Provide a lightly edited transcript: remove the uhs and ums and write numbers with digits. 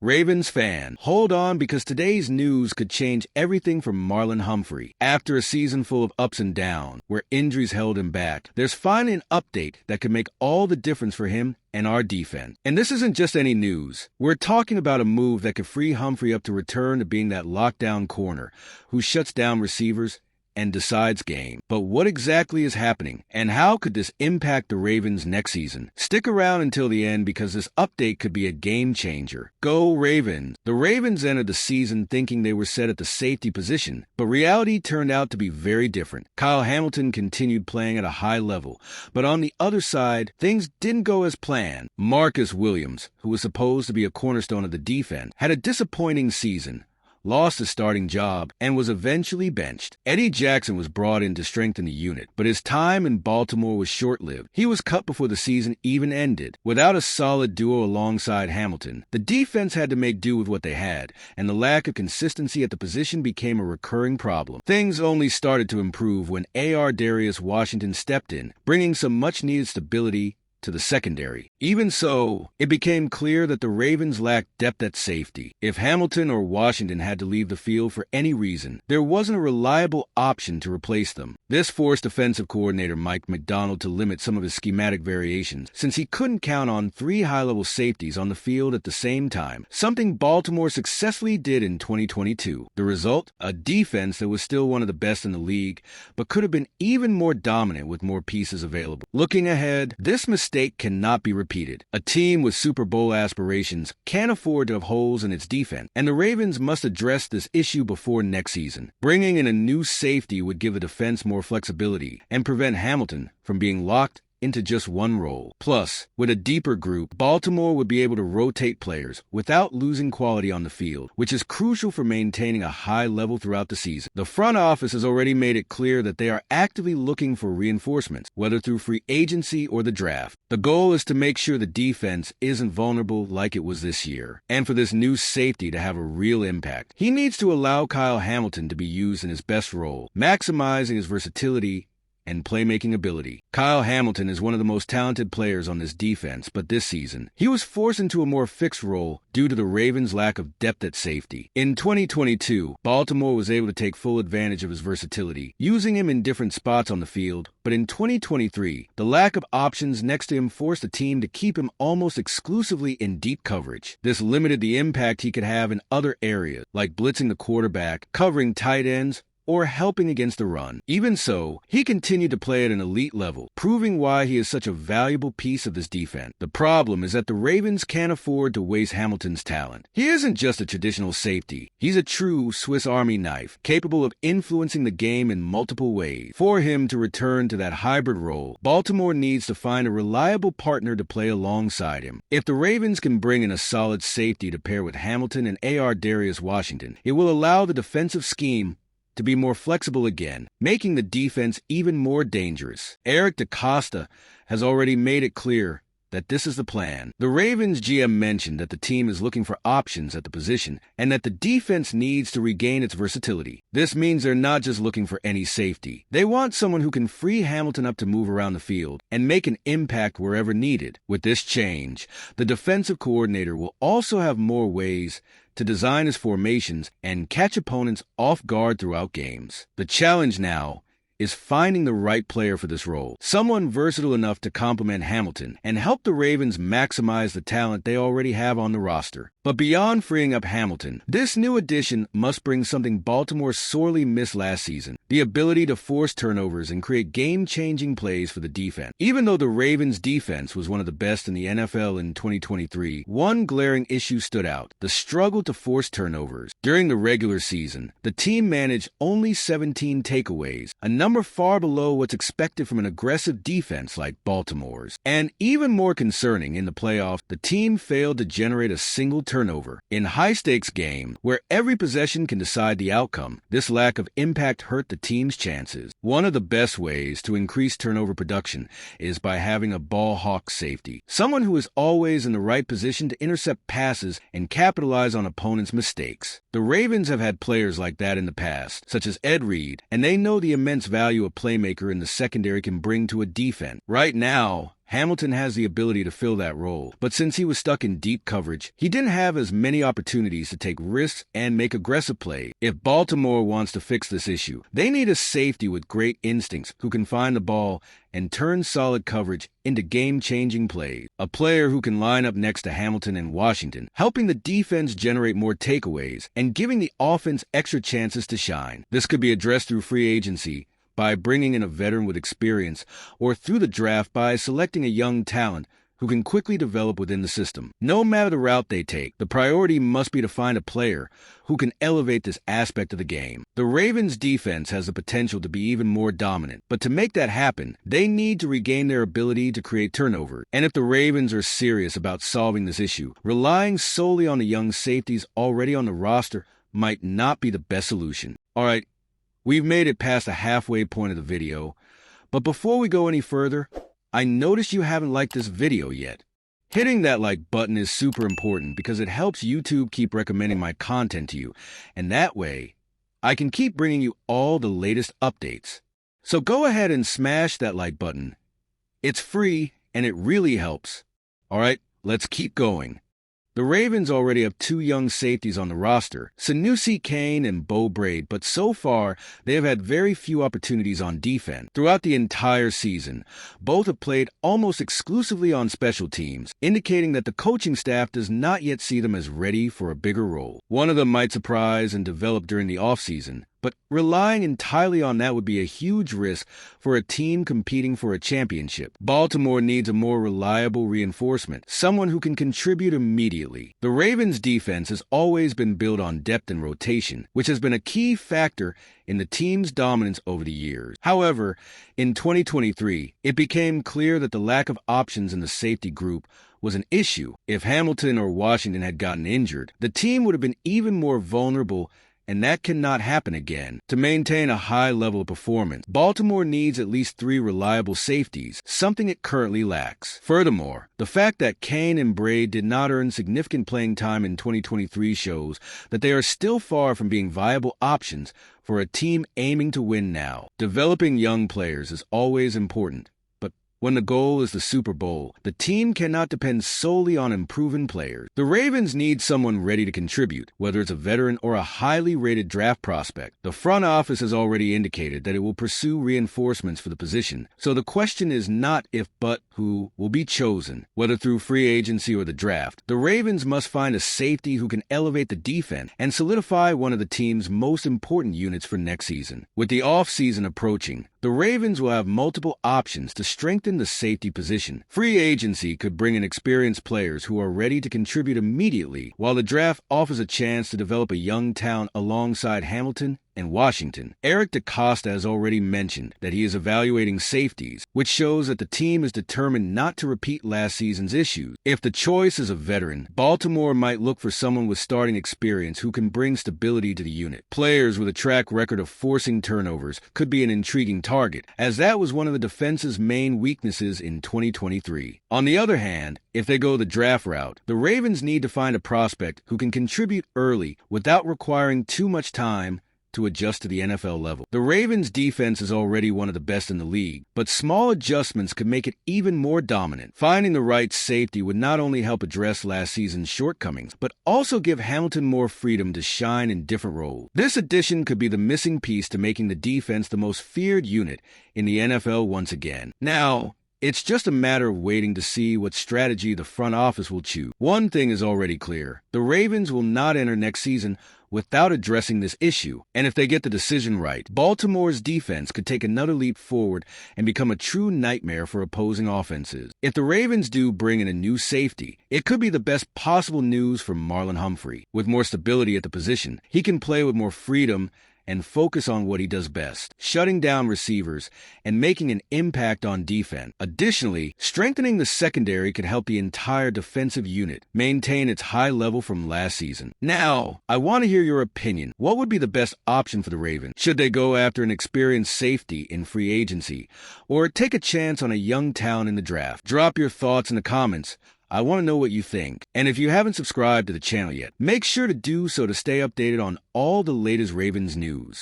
Ravens fan, hold on because today's news could change everything for Marlon Humphrey. After a season full of ups and downs, where injuries held him back, there's finally an update that could make all the difference for him and our defense. And this isn't just any news. We're talking about a move that could free Humphrey up to return to being that lockdown corner who shuts down receivers and decides game. But what exactly is happening, and how could this impact the Ravens next season? Stick around until the end because this update could be a game changer. Go Ravens! The Ravens entered the season thinking they were set at the safety position, but reality turned out to be very different. Kyle Hamilton continued playing at a high level, but on the other side, things didn't go as planned. Marcus Williams, who was supposed to be a cornerstone of the defense, had a disappointing season, lost his starting job, and was eventually benched. Eddie Jackson was brought in to strengthen the unit, but his time in Baltimore was short-lived. He was cut before the season even ended. Without a solid duo alongside Hamilton, the defense had to make do with what they had, and the lack of consistency at the position became a recurring problem. Things only started to improve when Darius Washington stepped in, bringing some much-needed stability to the secondary. Even so, it became clear that the Ravens lacked depth at safety. If Hamilton or Washington had to leave the field for any reason, there wasn't a reliable option to replace them. This forced defensive coordinator Mike Macdonald to limit some of his schematic variations, since he couldn't count on 3 high-level safeties on the field at the same time, something Baltimore successfully did in 2022. The result? A defense that was still one of the best in the league, but could have been even more dominant with more pieces available. Looking ahead, this mistake cannot be repeated. A team with Super Bowl aspirations can't afford to have holes in its defense, and the Ravens must address this issue before next season. Bringing in a new safety would give the defense more flexibility and prevent Hamilton from being locked into just one role. Plus, with a deeper group, Baltimore would be able to rotate players without losing quality on the field, which is crucial for maintaining a high level throughout the season. The front office has already made it clear that they are actively looking for reinforcements, whether through free agency or the draft. The goal is to make sure the defense isn't vulnerable like it was this year, and for this new safety to have a real impact. He needs to allow Kyle Hamilton to be used in his best role, maximizing his versatility and playmaking ability. Kyle Hamilton is one of the most talented players on this defense, but this season, he was forced into a more fixed role due to the Ravens' lack of depth at safety. In 2022, Baltimore was able to take full advantage of his versatility, using him in different spots on the field, but in 2023, the lack of options next to him forced the team to keep him almost exclusively in deep coverage. This limited the impact he could have in other areas, like blitzing the quarterback, covering tight ends, or helping against the run. Even so, he continued to play at an elite level, proving why he is such a valuable piece of this defense. The problem is that the Ravens can't afford to waste Hamilton's talent. He isn't just a traditional safety. He's a true Swiss Army knife, capable of influencing the game in multiple ways. For him to return to that hybrid role, Baltimore needs to find a reliable partner to play alongside him. If the Ravens can bring in a solid safety to pair with Hamilton and Darius Washington, it will allow the defensive scheme to be more flexible again, making the defense even more dangerous. Eric DeCosta has already made it clear that this is the plan. The Ravens GM mentioned that the team is looking for options at the position and that the defense needs to regain its versatility. This means they're not just looking for any safety. They want someone who can free Hamilton up to move around the field and make an impact wherever needed. With this change, the defensive coordinator will also have more ways to design his formations and catch opponents off guard throughout games. The challenge now is finding the right player for this role, someone versatile enough to complement Hamilton and help the Ravens maximize the talent they already have on the roster. But beyond freeing up Hamilton, this new addition must bring something Baltimore sorely missed last season: the ability to force turnovers and create game-changing plays for the defense. Even though the Ravens' defense was one of the best in the NFL in 2023, one glaring issue stood out: the struggle to force turnovers. During the regular season, the team managed only 17 takeaways, a number far below what's expected from an aggressive defense like Baltimore's. And even more concerning, in the playoffs, the team failed to generate a single turnover. In high-stakes games, where every possession can decide the outcome, this lack of impact hurt the team's chances. One of the best ways to increase turnover production is by having a ball hawk safety, someone who is always in the right position to intercept passes and capitalize on opponents' mistakes. The Ravens have had players like that in the past, such as Ed Reed, and they know the immense value a playmaker in the secondary can bring to a defense. Right now, Hamilton has the ability to fill that role, but since he was stuck in deep coverage, he didn't have as many opportunities to take risks and make aggressive plays. If Baltimore wants to fix this issue, they need a safety with great instincts who can find the ball and turn solid coverage into game-changing plays. A player who can line up next to Hamilton and Washington, helping the defense generate more takeaways and giving the offense extra chances to shine. This could be addressed through free agency, by bringing in a veteran with experience, or through the draft by selecting a young talent who can quickly develop within the system. No matter the route they take, the priority must be to find a player who can elevate this aspect of the game. The Ravens' defense has the potential to be even more dominant, but to make that happen, they need to regain their ability to create turnover. And if the Ravens are serious about solving this issue, relying solely on the young safeties already on the roster might not be the best solution. All right, we've made it past the halfway point of the video, but before we go any further, I noticed you haven't liked this video yet. Hitting that like button is super important because it helps YouTube keep recommending my content to you, and that way, I can keep bringing you all the latest updates. So go ahead and smash that like button. It's free, and it really helps. All right, let's keep going. The Ravens already have two young safeties on the roster, Sanusi Kane and Bo Braid, but so far, they have had very few opportunities on defense. Throughout the entire season, both have played almost exclusively on special teams, indicating that the coaching staff does not yet see them as ready for a bigger role. One of them might surprise and develop during the offseason, but relying entirely on that would be a huge risk for a team competing for a championship. Baltimore needs a more reliable reinforcement, someone who can contribute immediately. The Ravens' defense has always been built on depth and rotation, which has been a key factor in the team's dominance over the years. However, in 2023, it became clear that the lack of options in the safety group was an issue. If Hamilton or Washington had gotten injured, the team would have been even more vulnerable, and that cannot happen again. To maintain a high level of performance, Baltimore needs at least 3 reliable safeties, something it currently lacks. Furthermore, the fact that Kane and Braid did not earn significant playing time in 2023 shows that they are still far from being viable options for a team aiming to win now. Developing young players is always important, but when the goal is the Super Bowl, the team cannot depend solely on unproven players. The Ravens need someone ready to contribute, whether it's a veteran or a highly rated draft prospect. The front office has already indicated that it will pursue reinforcements for the position, so the question is not if but who will be chosen, whether through free agency or the draft. The Ravens must find a safety who can elevate the defense and solidify one of the team's most important units for next season. With the offseason approaching, the Ravens will have multiple options to strengthen the safety position. Free agency could bring in experienced players who are ready to contribute immediately, while the draft offers a chance to develop a young talent alongside Hamilton and Washington. Eric DeCosta has already mentioned that he is evaluating safeties, which shows that the team is determined not to repeat last season's issues. If the choice is a veteran, Baltimore might look for someone with starting experience who can bring stability to the unit. Players with a track record of forcing turnovers could be an intriguing target, as that was one of the defense's main weaknesses in 2023. On the other hand, if they go the draft route, the Ravens need to find a prospect who can contribute early without requiring too much time to adjust to the NFL level. The Ravens' defense is already one of the best in the league, but small adjustments could make it even more dominant. Finding the right safety would not only help address last season's shortcomings, but also give Hamilton more freedom to shine in different roles. This addition could be the missing piece to making the defense the most feared unit in the NFL once again. Now, it's just a matter of waiting to see what strategy the front office will choose. One thing is already clear: the Ravens will not enter next season without addressing this issue. And if they get the decision right, Baltimore's defense could take another leap forward and become a true nightmare for opposing offenses. If the Ravens do bring in a new safety, it could be the best possible news for Marlon Humphrey. With more stability at the position, he can play with more freedom and focus on what he does best, shutting down receivers and making an impact on defense. Additionally, strengthening the secondary could help the entire defensive unit maintain its high level from last season. Now, I want to hear your opinion. What would be the best option for the Ravens? Should they go after an experienced safety in free agency, or take a chance on a young talent in the draft? Drop your thoughts in the comments. I want to know what you think. And if you haven't subscribed to the channel yet, make sure to do so to stay updated on all the latest Ravens news.